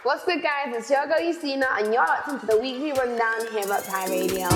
What's good, guys? It's your girl Eustina, and you're locked into the weekly rundown here at Thai Radio.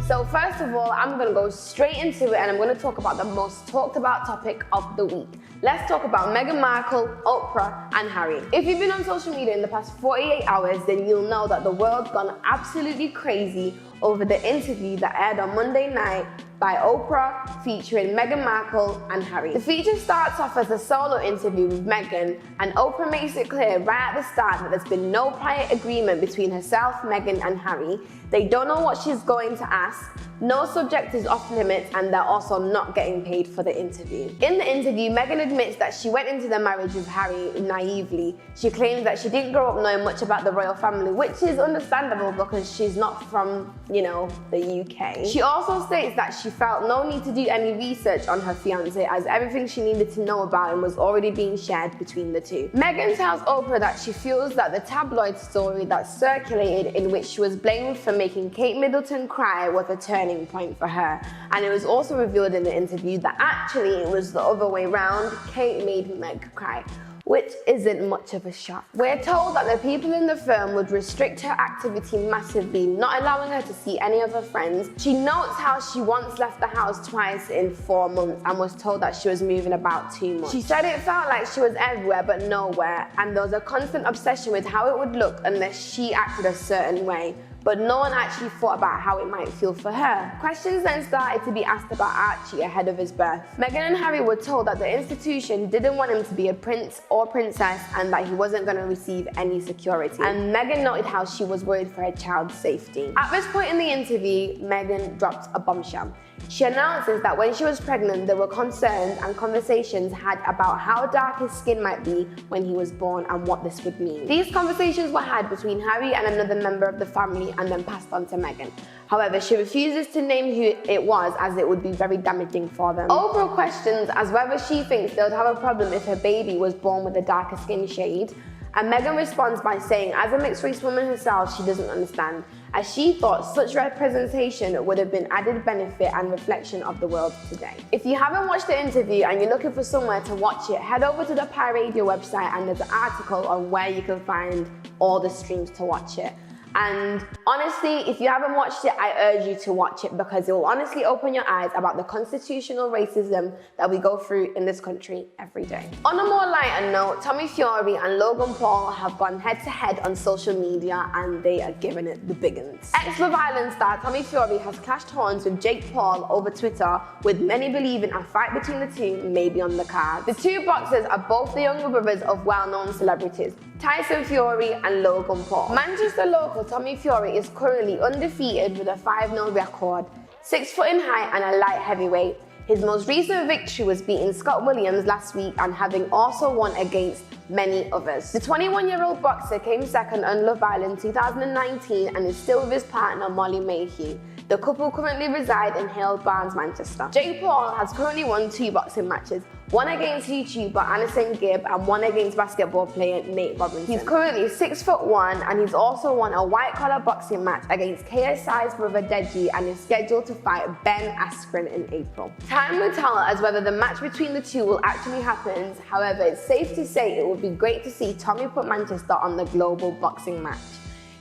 So first of all, I'm gonna go straight into it, and I'm gonna talk about the most talked about topic of the week. Let's talk about Meghan Markle, Oprah, and Harry. If you've been on social media in the past 48 hours, then you'll know that the world's gone absolutely crazy over the interview that aired on Monday night by Oprah featuring Meghan Markle and Harry. The feature starts off as a solo interview with Meghan, and Oprah makes it clear right at the start that there's been no prior agreement between herself, Meghan, and Harry. They don't know what she's going to ask, no subject is off limits, and they're also not getting paid for the interview. In the interview, Meghan admits that she went into the marriage with Harry naively. She claims that she didn't grow up knowing much about the royal family, which is understandable because she's not from, the UK. She also states that she felt no need to do any research on her fiancé, as everything she needed to know about him was already being shared between the two. Meghan tells Oprah that she feels that the tabloid story that circulated, in which she was blamed for making Kate Middleton cry, was a turning point for her. And it was also revealed in the interview that actually it was the other way round. Kate made Meg cry, which isn't much of a shock. We're told that the people in the firm would restrict her activity massively, not allowing her to see any of her friends. She notes how she once left the house twice in 4 months and was told that she was moving about too much. She said it felt like she was everywhere but nowhere, and there was a constant obsession with how it would look unless she acted a certain way. But no one actually thought about how it might feel for her. Questions then started to be asked about Archie ahead of his birth. Meghan and Harry were told that the institution didn't want him to be a prince or princess and that he wasn't going to receive any security. And Meghan noted how she was worried for her child's safety. At this point in the interview, Meghan dropped a bombshell. She announces that when she was pregnant, there were concerns and conversations had about how dark his skin might be when he was born and what this would mean. These conversations were had between Harry and another member of the family and then passed on to Meghan. However, she refuses to name who it was, as it would be very damaging for them. Oprah questions as whether she thinks they would have a problem if her baby was born with a darker skin shade. And Meghan responds by saying, as a mixed race woman herself, she doesn't understand, as she thought such representation would have been added benefit and reflection of the world today. If you haven't watched the interview and you're looking for somewhere to watch it, head over to the Thai Radio website and there's an article on where you can find all the streams to watch it. And honestly, if you haven't watched it, I urge you to watch it because it will honestly open your eyes about the constitutional racism that we go through in this country every day. On a more lighter note, Tommy Fury and Logan Paul have gone head to head on social media and they are giving it the big uns. Ex-Love Island star Tommy Fury has clashed horns with Jake Paul over Twitter, with many believing a fight between the two may be on the cards. The two boxers are both the younger brothers of well-known celebrities, Tyson Fury and Logan Paul. Manchester local Tommy Fury is currently undefeated with a 5-0 record, 6 foot in height and a light heavyweight. His most recent victory was beating Scott Williams last week and having also won against many others. The 21-year-old boxer came second on Love Island 2019 and is still with his partner Molly Mayhew. The couple currently reside in Hale Barnes, Manchester. Jake Paul has currently won 2 boxing matches, one against YouTuber Anderson Gibb and one against basketball player Nate Robinson. He's currently 6'1" and he's also won a white-collar boxing match against KSI's brother Deji and is scheduled to fight Ben Askren in April. Time will tell as whether the match between the two will actually happen. However, it's safe to say it would be great to see Tommy put Manchester on the global boxing match.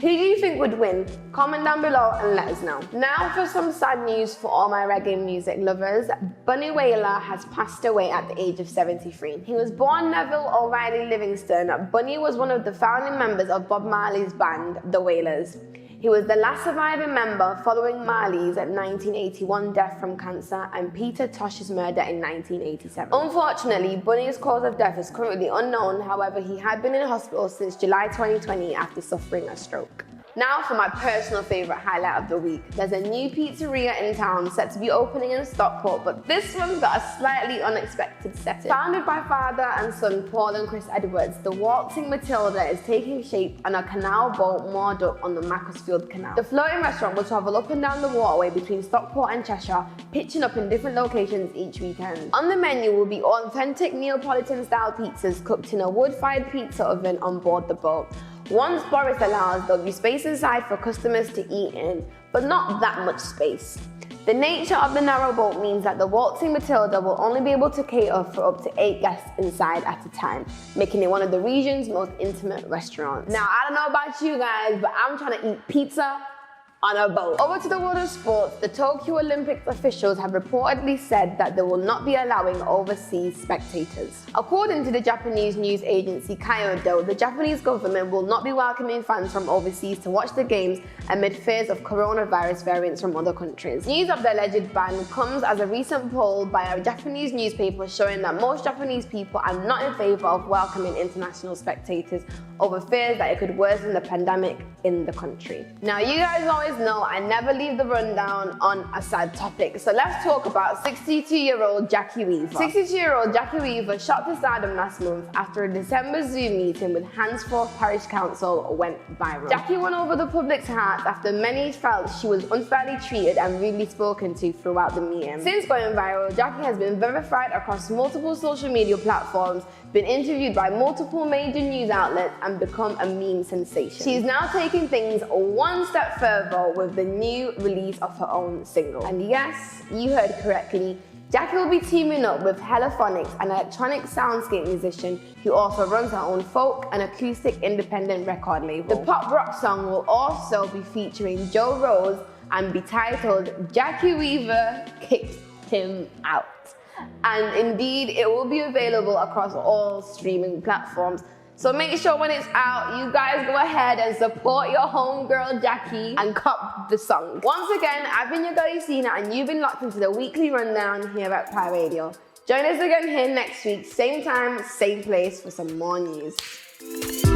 Who do you think would win? Comment down below and let us know. Now for some sad news for all my reggae music lovers. Bunny Wailer has passed away at the age of 73. He was born Neville O'Reilly Livingston. Bunny was one of the founding members of Bob Marley's band, The Wailers. He was the last surviving member following Marley's 1981 death from cancer and Peter Tosh's murder in 1987. Unfortunately, Bunny's cause of death is currently unknown. However, he had been in hospital since July 2020 after suffering a stroke. Now for my personal favourite highlight of the week. There's a new pizzeria in town set to be opening in Stockport, but this one's got a slightly unexpected setting. Founded by father and son Paul and Chris Edwards, the Waltzing Matilda is taking shape on a canal boat moored up on the Macclesfield Canal. The floating restaurant will travel up and down the waterway between Stockport and Cheshire, pitching up in different locations each weekend. On the menu will be authentic Neapolitan-style pizzas cooked in a wood-fired pizza oven on board the boat. Once Boris allows, there'll be space inside for customers to eat in, but not that much space. The nature of the narrow boat means that the Waltzing Matilda will only be able to cater for up to 8 guests inside at a time, making it one of the region's most intimate restaurants. Now, I don't know about you guys, but I'm trying to eat pizza on a boat. Over to the world of sports, the Tokyo Olympics officials have reportedly said that they will not be allowing overseas spectators. According to the Japanese news agency Kyodo, the Japanese government will not be welcoming fans from overseas to watch the games amid fears of coronavirus variants from other countries. News of the alleged ban comes as a recent poll by a Japanese newspaper showing that most Japanese people are not in favor of welcoming international spectators over fears that it could worsen the pandemic in the country. Now, you guys always know I never leave the rundown on a sad topic, so let's talk about 62-year-old Jackie Weaver. 62-year-old Jackie Weaver shot to stardom last month after a December Zoom meeting with Handforth Parish Council went viral. Jackie won over the public's heart after many felt she was unfairly treated and rudely spoken to throughout the meeting. Since going viral, Jackie has been verified across multiple social media platforms, been interviewed by multiple major news outlets, and become a meme sensation. She's now taking things one step further with the new release of her own single. And yes, you heard correctly, Jackie will be teaming up with Heliphonics, an electronic soundscape musician who also runs her own folk and acoustic independent record label. The pop rock song will also be featuring Joe Rose and be titled Jackie Weaver Kicks Him Out. And indeed, it will be available across all streaming platforms. So make sure when it's out, you guys go ahead and support your homegirl Jackie and cop the song. Once again, I've been your girl Eustina, and you've been locked into the weekly rundown here at Pi Radio. Join us again here next week, same time, same place for some more news.